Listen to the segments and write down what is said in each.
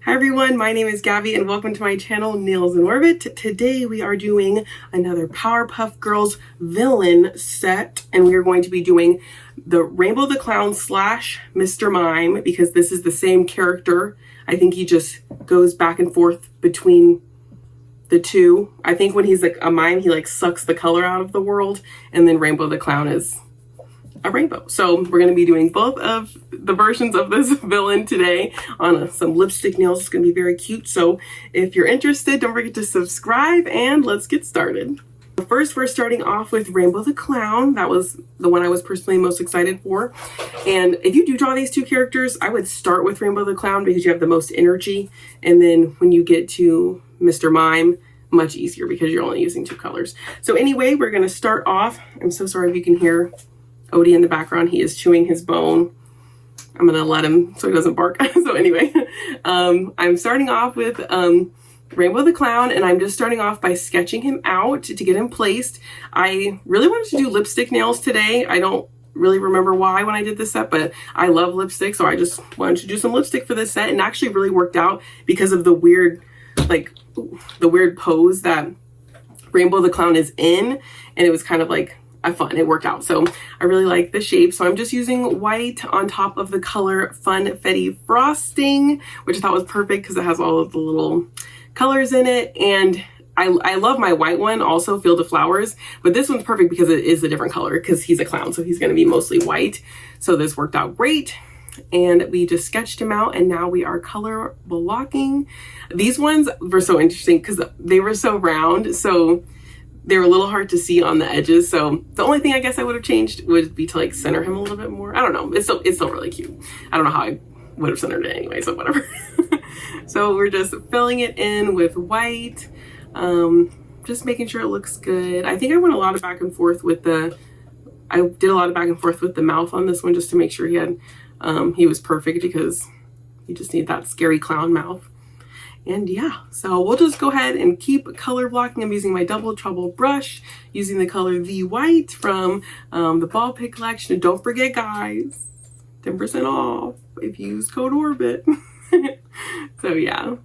Hi everyone, my name is Gabby and welcome to my channel, Nails in Orbit. Today we are doing another Powerpuff Girls villain set, and we are going to be doing the Rainbow the Clown slash Mr.Mime because this is the same character. I think he just goes back and forth between the two. I think when he's like a mime, he like sucks the color out of the world, and then Rainbow the Clown is a rainbow. So we're going to be doing both of the versions of this villain today on some lipstick nails. It's going to be very cute. So if you're interested, don't forget to subscribe and let's get started. First, we're starting off with Rainbow the Clown. That was the one I was personally most excited for. And if you do draw these two characters, I would start with Rainbow the Clown because you have the most energy. And then when you get to Mr. Mime, much easier because you're only using two colors. So anyway, we're going to start off. I'm so sorry if you can hear Odie in the background. He is chewing his bone. I'm gonna let him so he doesn't bark. So anyway, I'm starting off with Rainbow the Clown, and I'm just starting off by sketching him out to get him placed. I really wanted to do lipstick nails today. I don't really remember why when I did this set, but I love lipstick, so I just wanted to do some lipstick for this set, and actually really worked out because of the weird, the weird pose that Rainbow the Clown is in, and it was kind of like fun. It worked out. So I really like the shape. So I'm just using white on top of the color Funfetti Frosting, which I thought was perfect because it has all of the little colors in it. And I love my white one, also Field of Flowers, but this one's perfect because it is a different color because he's a clown. So he's going to be mostly white. So this worked out great. And we just sketched him out, and now we are color blocking. These ones were so interesting because they were so round. So they were a little hard to see on the edges. So the only thing I guess I would have changed would be to like center him a little bit more. I don't know. It's still really cute. I don't know how I would have centered it anyway, so whatever. So we're just filling it in with white. Just making sure it looks good. I think I went a lot of back and forth with the mouth on this one just to make sure he was perfect because you just need that scary clown mouth. And yeah, so we'll just go ahead and keep color blocking. I'm using my Double Trouble brush, using the color The White from the Ballpit collection. And don't forget, guys, 10% off if you use code ORBIT. So yeah,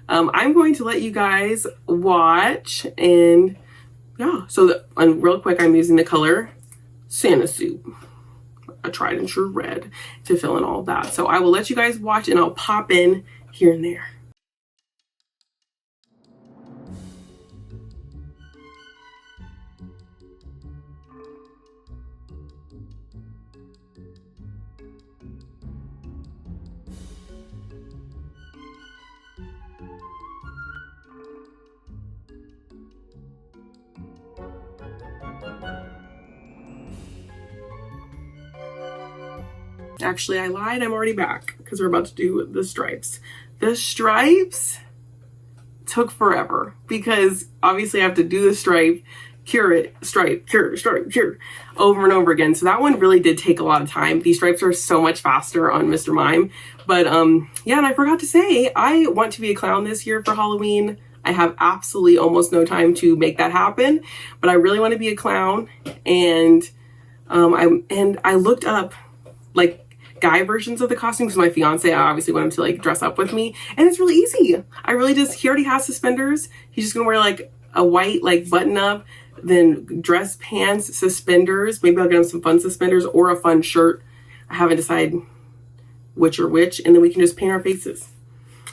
I'm going to let you guys watch. And yeah, so real quick, I'm using the color Santa Soup, a tried and true red, to fill in all of that. So I will let you guys watch, and I'll pop in here and there. Actually, I lied. I'm already back because we're about to do the stripes. The stripes took forever because obviously I have to do the stripe, cure it, stripe, cure, stripe, cure, over and over again. So that one really did take a lot of time. These stripes are so much faster on Mr. Mime. But yeah, and I forgot to say, I want to be a clown this year for Halloween. I have absolutely almost no time to make that happen, but I really want to be a clown. And I looked up like guy versions of the costumes. My fiance, I obviously want him to like dress up with me, and it's really easy. He already has suspenders. He's just gonna wear like a white like button up, then dress pants, suspenders. Maybe I'll get him some fun suspenders or a fun shirt. I haven't decided which or which, and then we can just paint our faces.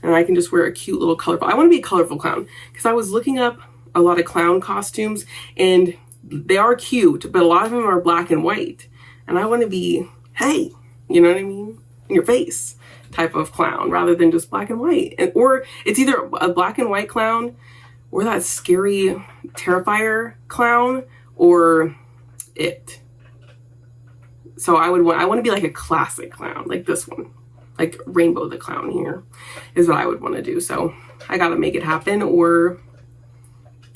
And I can just wear a cute little colorful. I want to be a colorful clown because I was looking up a lot of clown costumes, and they are cute, but a lot of them are black and white, and I want to be, hey, you know what I mean? In your face type of clown rather than just black and white. Or it's either a black and white clown or that scary Terrifier clown or it. So I want to be like a classic clown, like this one, like Rainbow the Clown here is what I would want to do. So I got to make it happen, or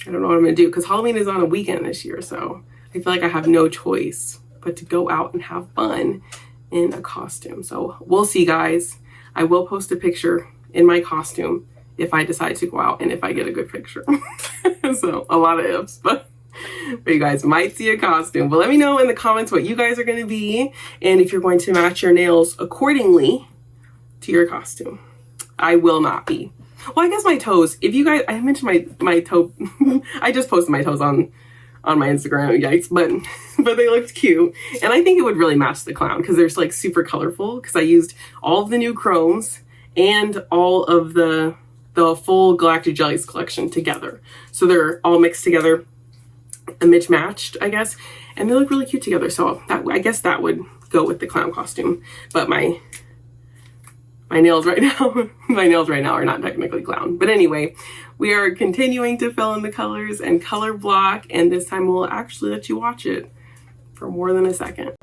I don't know what I'm going to do because Halloween is on a weekend this year. So I feel like I have no choice but to go out and have fun in a costume. So we'll see, guys. I will post a picture in my costume if I decide to go out and if I get a good picture. So a lot of ifs, but you guys might see a costume. But let me know in the comments what you guys are going to be and if you're going to match your nails accordingly to your costume. I will not be. Well, I guess my toes, if you guys, I mentioned my toe, I just posted my toes on my Instagram, yikes, but they looked cute. And I think it would really match the clown because they're like super colorful, because I used all of the new chromes and all of the full Galactic Jellies collection together. So they're all mixed together, mismatched, I guess, and they look really cute together. So I guess that would go with the clown costume. But my nails right now, are not technically clown. But anyway, we are continuing to fill in the colors and color block, and this time we'll actually let you watch it for more than a second.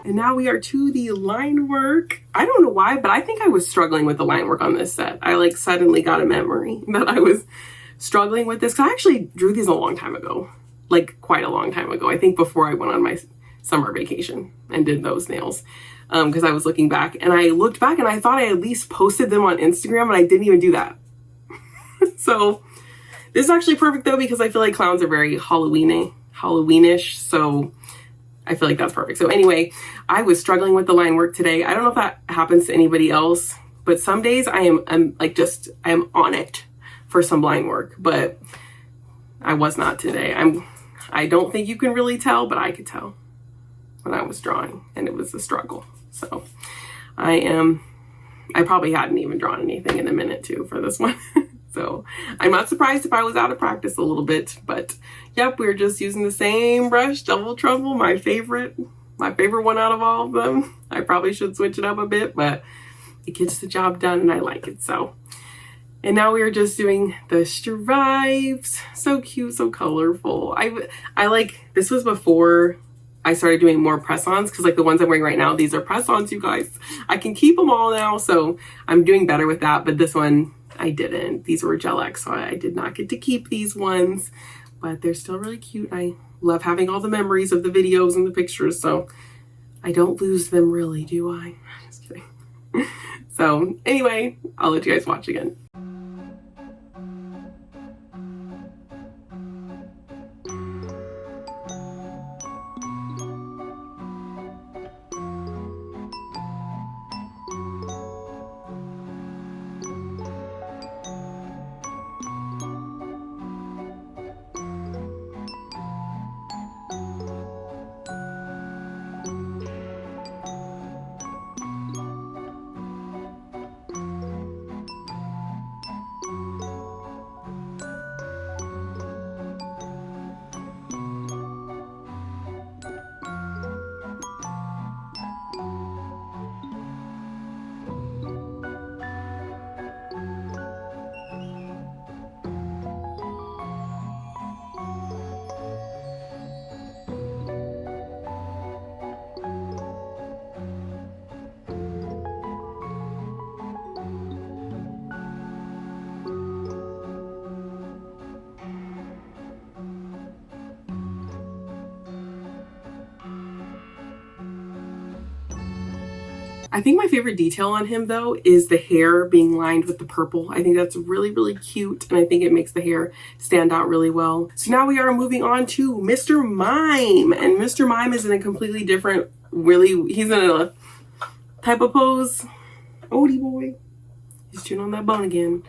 And now we are to the line work. I don't know why, but I think I was struggling with the line work on this set. I like suddenly got a memory that I was struggling with this, because I actually drew these a long time ago, like quite a long time ago. I think before I went on my summer vacation and did those nails, because I was looking back and I looked back and I thought I at least posted them on Instagram, and I didn't even do that. So this is actually perfect though, because I feel like clowns are very Halloweenish. So I feel like that's perfect. So anyway, I was struggling with the line work today. I don't know if that happens to anybody else, but some days I am on it for some line work, but I was not today. I don't think you can really tell, but I could tell when I was drawing, and it was a struggle. So I probably hadn't even drawn anything in a minute too for this one. So I'm not surprised if I was out of practice a little bit, but yep, we're just using the same brush, Double Trouble, my favorite one out of all of them. I probably should switch it up a bit, but it gets the job done and I like it. So, and now we are just doing the stripes. So cute, so colorful. I like, this was before I started doing more press-ons, because like the ones I'm wearing right now, these are press-ons, you guys. I can keep them all now, so I'm doing better with that, but this one, I didn't. These were Gel X, so I did not get to keep these ones, but they're still really cute. I love having all the memories of the videos and the pictures, so I don't lose them really, do I? Just kidding. So anyway, I'll let you guys watch again. I think my favorite detail on him though is the hair being lined with the purple. I think that's really, really cute, and I think it makes the hair stand out really well. So now we are moving on to Mr. Mime, and Mr. Mime is in a completely different, he's in a type of pose. Odie boy, he's chewing on that bone again.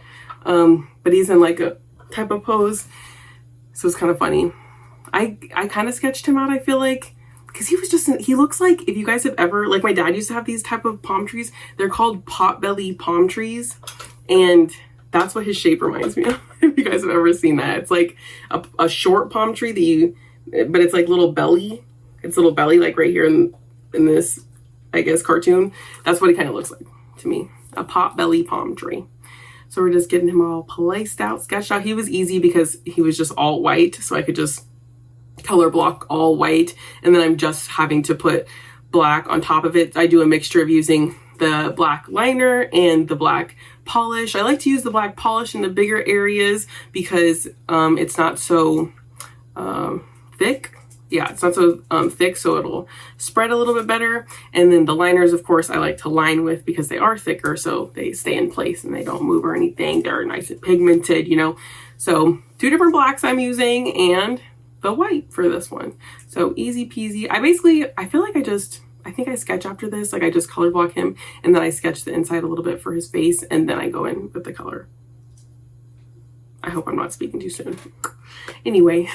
But he's in like a type of pose, so it's kind of funny. I kind of sketched him out, I feel like, because he looks like, if you guys have ever, like my dad used to have these type of palm trees. They're called potbelly palm trees, and that's what his shape reminds me of. If you guys have ever seen that, it's like a short palm tree but it's like little belly. It's little belly, like right here in this, I guess, cartoon. That's what he kind of looks like to me, a potbelly palm tree. So we're just getting him all policed out, sketched out. He was easy because he was just all white, so I could just color block all white, and then I'm just having to put black on top of it. I do a mixture of using the black liner and the black polish. I like to use the black polish in the bigger areas because it's not so thick. Yeah, it's not so thick, so it'll spread a little bit better. And then the liners, of course, I like to line with because they are thicker, so they stay in place and they don't move or anything. They're nice and pigmented, you know. So 2 different blacks I'm using, and the white for this one. So easy peasy. I feel like I think I sketch after this, like I just color block him, and then I sketch the inside a little bit for his face, and then I go in with the color. I hope I'm not speaking too soon. Anyway.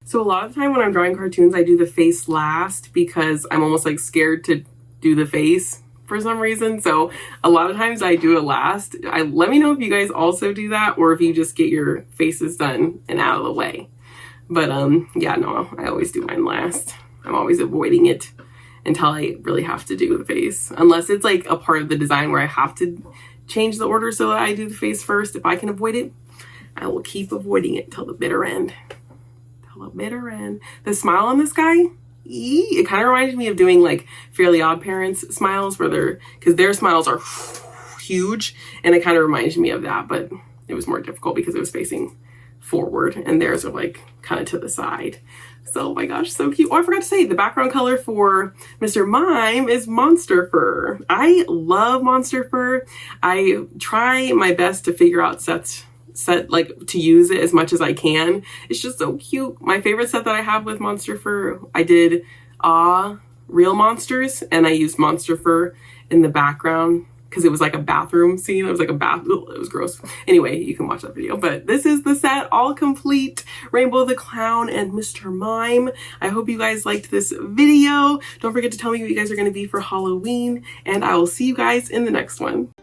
So a lot of the time when I'm drawing cartoons, I do the face last because I'm almost like scared to do the face for some reason. So a lot of times I do it last. Let me know if you guys also do that, or if you just get your faces done and out of the way. But yeah, no, I always do mine last. I'm always avoiding it until I really have to do the face. Unless it's like a part of the design where I have to change the order so that I do the face first. If I can avoid it, I will keep avoiding it till the bitter end. Till the bitter end. The smile on this guy, it kind of reminds me of doing like Fairly Odd Parents smiles, where because their smiles are huge, and it kind of reminds me of that, but it was more difficult because it was facing forward and theirs are like kind of to the side. So, oh my gosh, so cute. Oh, I forgot to say, the background color for Mr. Mime is Monster Fur. I love Monster Fur. I try my best to figure out set like to use it as much as I can. It's just so cute. My favorite set that I have with Monster Fur, I did real monsters, and I used Monster Fur in the background because it was like a bathroom scene. It was like a bath. It was gross. Anyway, you can watch that video. But this is the set, all complete. Rainbow the Clown and Mr. Mime. I hope you guys liked this video. Don't forget to tell me what you guys are going to be for Halloween, and I will see you guys in the next one.